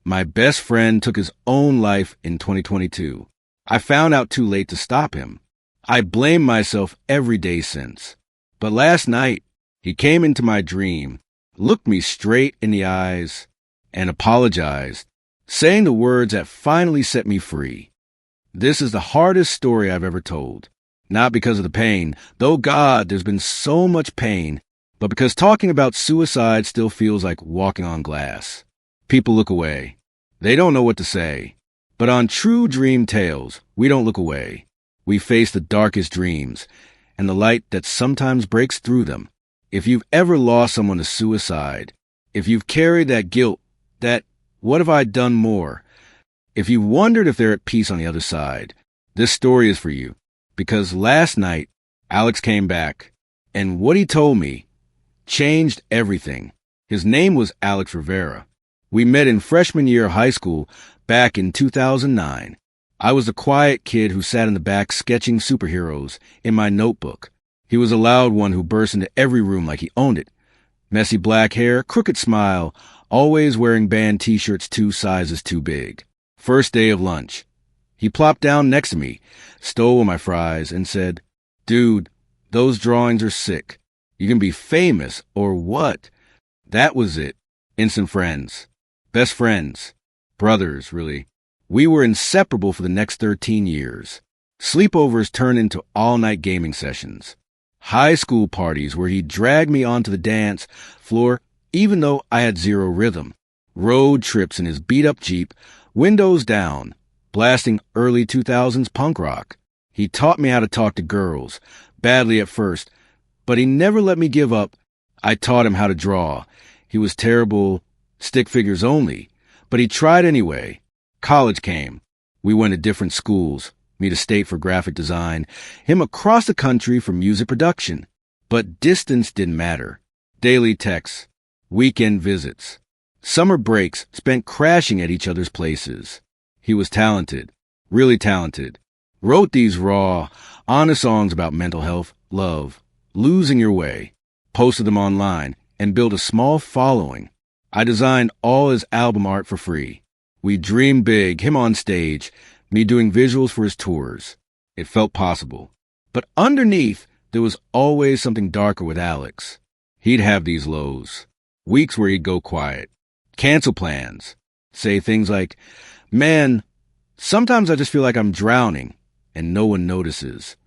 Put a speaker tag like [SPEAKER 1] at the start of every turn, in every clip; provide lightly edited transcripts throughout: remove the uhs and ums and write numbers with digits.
[SPEAKER 1] My best friend took his own life in 2022. I found out too late to stop him. I blame myself every day since. But last night, he came into my dream, looked me straight in the eyes, and apologized, saying the words that finally set me free. This is the hardest story I've ever told. Not because of the pain, though God, there's been so much pain, but because talking about suicide still feels like walking on glass. People look away. They don't know what to say. But on True Dream Tales, we don't look away. We face the darkest dreams and the light that sometimes breaks through them. If you've ever lost someone to suicide, if you've carried that guilt, that what have I done more? If you've wondered if they're at peace on the other side, this story is for you. Because last night, Alex came back, and what he told me changed everything. His name was Alex Rivera. We met in freshman year of high school back in 2009. I was the quiet kid who sat in the back sketching superheroes in my notebook. He was a loud one who burst into every room like he owned it. Messy black hair, crooked smile, always wearing band t-shirts 2 sizes too big. First day of lunch. He plopped down next to me, stole my fries, and said, "Dude, those drawings are sick. You can be famous, or what?" That was it. Instant friends. Best friends. Brothers, really. We were inseparable for the next 13 years. Sleepovers turned into all-night gaming sessions. High school parties where he dragged me onto the dance floor even though I had zero rhythm. Road trips in his beat-up Jeep, windows down, blasting early 2000s punk rock. He taught me how to talk to girls, badly at first, but he never let me give up. I taught him how to draw. He was terrible, stick figures only, but he tried anyway. College came. We went to different schools, me to state for graphic design, him across the country for music production. But distance didn't matter. Daily texts, weekend visits, summer breaks spent crashing at each other's places. He was talented, really talented. Wrote these raw, honest songs about mental health, love, losing your way, posted them online, and built a small following. I designed all his album art for free. We dreamed big, him on stage, me doing visuals for his tours. It felt possible. But underneath, there was always something darker with Alex. He'd have these lows, weeks where he'd go quiet, cancel plans, say things like, "Man, sometimes I just feel like I'm drowning," and no one notices.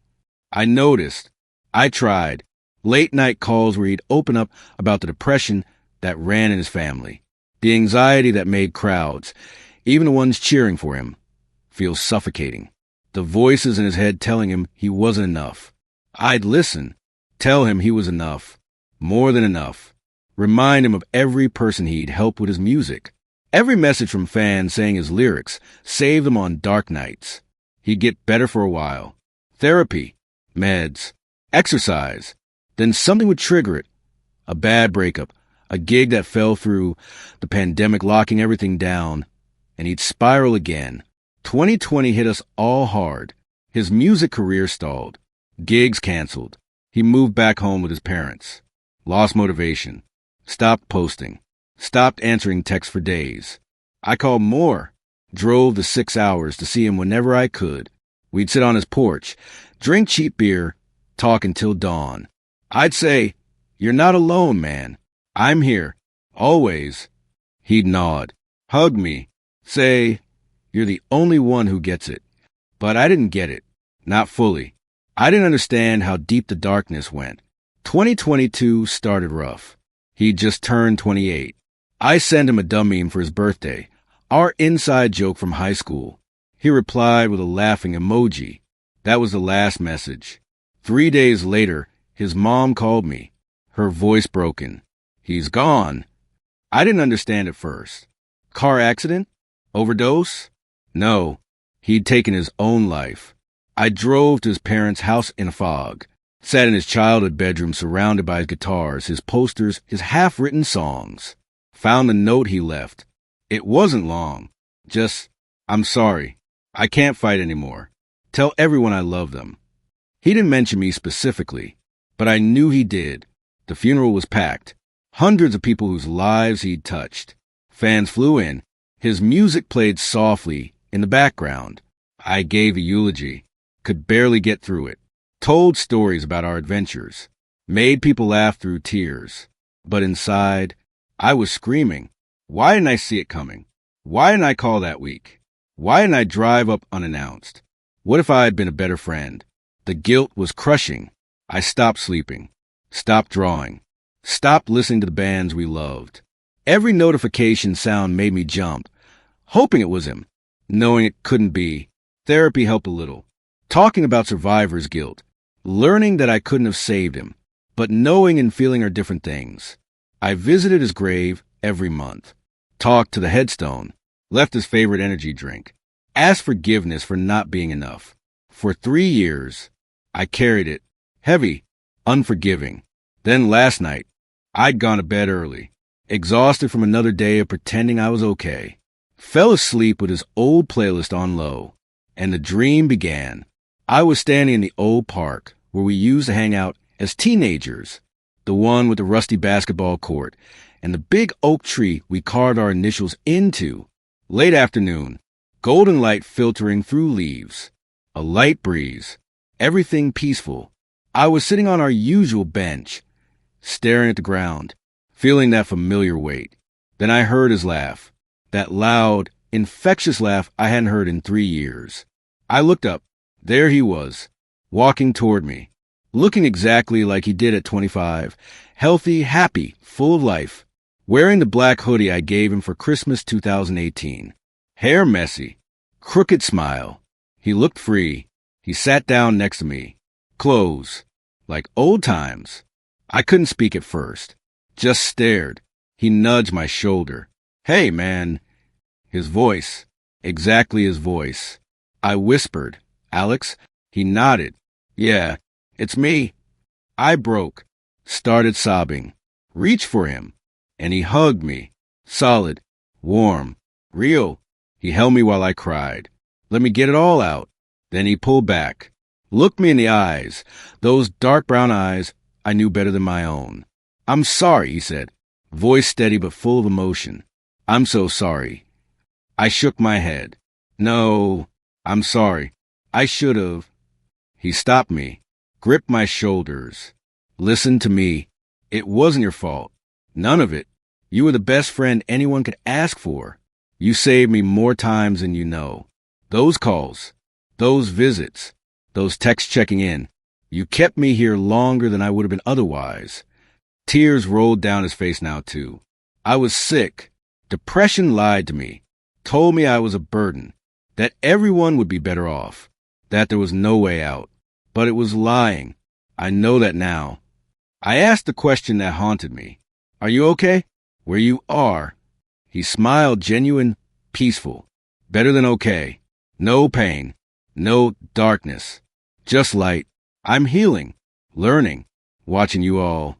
[SPEAKER 1] I noticed. I tried. Late night calls where he'd open up about the depression that ran in his family, the anxiety that made crowds, even the ones cheering for him, feel suffocating. The voices in his head telling him he wasn't enough. I'd listen, tell him he was enough, more than enough, remind him of every person he'd helped with his music. Every message from fans saying his lyrics saved him on dark nights. He'd get better for a while. Therapy, meds, exercise. Then something would trigger it. A bad breakup, a gig that fell through, the pandemic locking everything down, and he'd spiral again. 2020 hit us all hard. His music career stalled. Gigs canceled. He moved back home with his parents. Lost motivation. Stopped posting. Stopped answering texts for days. I called more. Drove the 6 hours to see him whenever I could. We'd sit on his porch, drink cheap beer, talk until dawn. I'd say, "You're not alone, man. I'm here. Always." He'd nod, hug me, say, "You're the only one who gets it." But I didn't get it. Not fully. I didn't understand how deep the darkness went. 2022 started rough. He'd just turned 28. I sent him a dumb meme for his birthday, our inside joke from high school. He replied with a laughing emoji. That was the last message. 3 days later, his mom called me, her voice broken. "He's gone." I didn't understand at first. Car accident? Overdose? No, he'd taken his own life. I drove to his parents' house in a fog, sat in his childhood bedroom surrounded by his guitars, his posters, his half-written songs. Found the note he left. It wasn't long. Just, "I'm sorry. I can't fight anymore. Tell everyone I love them." He didn't mention me specifically, but I knew he did. The funeral was packed. Hundreds of people whose lives he'd touched. Fans flew in. His music played softly in the background. I gave a eulogy, could barely get through it, told stories about our adventures, made people laugh through tears. But inside, I was screaming. Why didn't I see it coming? Why didn't I call that week? Why didn't I drive up unannounced? What if I had been a better friend? The guilt was crushing. I stopped sleeping, stopped drawing, stopped listening to the bands we loved. Every notification sound made me jump, hoping it was him, knowing it couldn't be. Therapy helped a little. Talking about survivor's guilt, learning that I couldn't have saved him, but knowing and feeling are different things. I visited his grave every month, talked to the headstone, left his favorite energy drink, asked forgiveness for not being enough. For 3 years, I carried it, heavy, unforgiving. Then last night, I'd gone to bed early, exhausted from another day of pretending I was okay. Fell asleep with his old playlist on low, and the dream began. I was standing in the old park where we used to hang out as teenagers, the one with the rusty basketball court and the big oak tree we carved our initials into. Late afternoon, golden light filtering through leaves, a light breeze, everything peaceful. I was sitting on our usual bench, staring at the ground, feeling that familiar weight. Then I heard his laugh, that loud, infectious laugh I hadn't heard in 3 years. I looked up. There he was, walking toward me, looking exactly like he did at 25, healthy, happy, full of life, wearing the black hoodie I gave him for Christmas 2018. Hair messy, crooked smile. He looked free. He sat down next to me. Clothes, like old times. I couldn't speak at first, just stared. He nudged my shoulder. Hey, man. His voice, exactly his voice. I whispered, Alex? He nodded. Yeah, it's me. I broke, started sobbing, reached for him, and he hugged me. Solid, warm, real. He held me while I cried. Let me get it all out. Then he pulled back, looked me in the eyes, those dark brown eyes I knew better than my own. I'm sorry, he said, voice steady but full of emotion. I'm so sorry. I shook my head. No, I'm sorry. I should have. He stopped me, gripped my shoulders. Listen to me. It wasn't your fault. None of it. You were the best friend anyone could ask for. You saved me more times than you know. Those calls, those visits, those texts checking in. You kept me here longer than I would have been otherwise. Tears rolled down his face now, too. I was sick. Depression lied to me, told me I was a burden, that everyone would be better off, that there was no way out. But it was lying. I know that now. I asked the question that haunted me. Are you okay? Where you are. He smiled, genuine, peaceful. Better than okay. No pain. No darkness. Just light. I'm healing. Learning. Watching you all.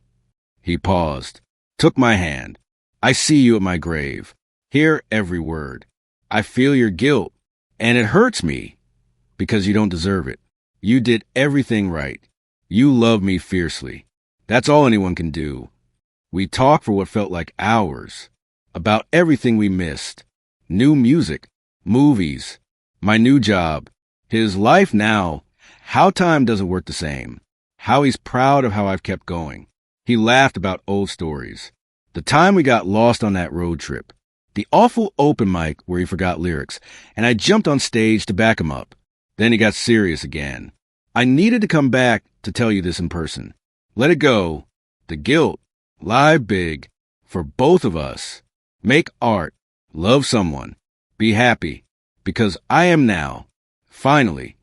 [SPEAKER 1] He paused. Took my hand. I see you at my grave. Hear every word. I feel your guilt. And it hurts me. Because you don't deserve it. You did everything right. You love me fiercely. That's all anyone can do. We talked for what felt like hours. About everything we missed. New music. Movies. My new job. His life now. How time doesn't work the same. How he's proud of how I've kept going. He laughed about old stories. The time we got lost on that road trip. The awful open mic where he forgot lyrics. And I jumped on stage to back him up. Then he got serious again. I needed to come back to tell you this in person. Let it go. The guilt. Live big. For both of us. Make art. Love someone. Be happy. Because I am now. Finally.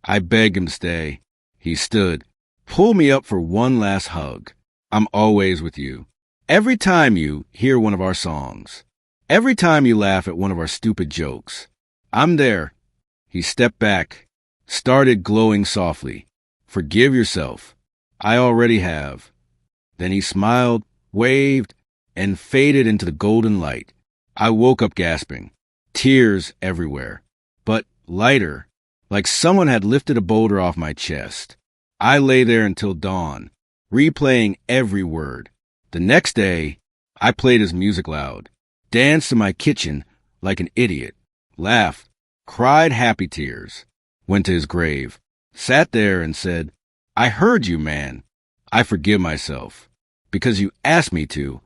[SPEAKER 1] I begged him to stay. He stood. Pulled me up for one last hug. I'm always with you. Every time you hear one of our songs. Every time you laugh at one of our stupid jokes. I'm there. He stepped back, started glowing softly. Forgive yourself. I already have. Then he smiled, waved, and faded into the golden light. I woke up gasping, tears everywhere, but lighter, like someone had lifted a boulder off my chest. I lay there until dawn, replaying every word. The next day, I played his music loud, danced in my kitchen, like an idiot, laughed, cried happy tears, went to his grave, sat there and said, I heard you, man. I forgive myself because you asked me to,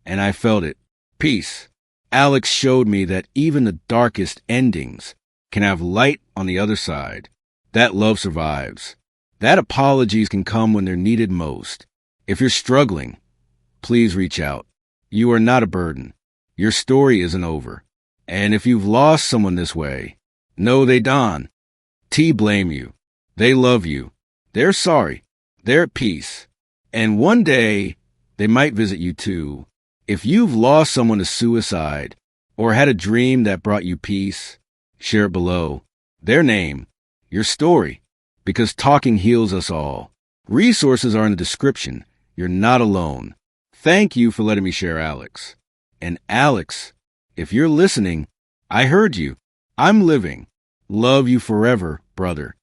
[SPEAKER 1] and I felt it. Peace. Alex showed me that even the darkest endings can have light on the other side. That love survives. That apologies can come when they're needed most. If you're struggling, please reach out. You are not a burden. Your story isn't over. And if you've lost someone this way, know they don't. Blame you. They love you. They're sorry. They're at peace. And one day, they might visit you too. If you've lost someone to suicide or had a dream that brought you peace, share it below. Their name, your story, because talking heals us all. Resources are in the description. You're not alone. Thank you for letting me share Alex. And Alex, if you're listening, I heard you. I'm living. Love you forever, brother.